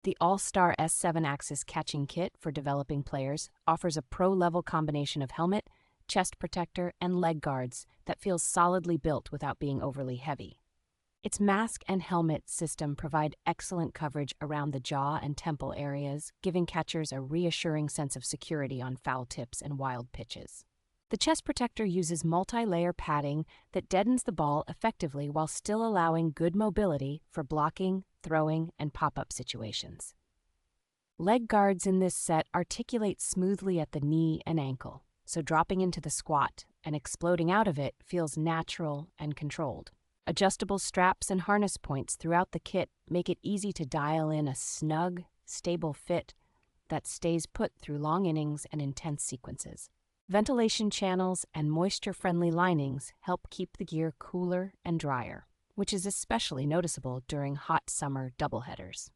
The All-Star S7-axis catching kit for developing players offers a pro-level combination of helmet, chest protector, and leg guards that feels solidly built without being overly heavy. Its mask and helmet system provide excellent coverage around the jaw and temple areas, giving catchers a reassuring sense of security on foul tips and wild pitches. The chest protector uses multi-layer padding that deadens the ball effectively while still allowing good mobility for blocking, throwing, and pop-up situations. Leg guards in this set articulate smoothly at the knee and ankle, so dropping into the squat and exploding out of it feels natural and controlled. Adjustable straps and harness points throughout the kit make it easy to dial in a snug, stable fit that stays put through long innings and intense sequences. Ventilation channels and moisture-friendly linings help keep the gear cooler and drier, which is especially noticeable during hot summer doubleheaders.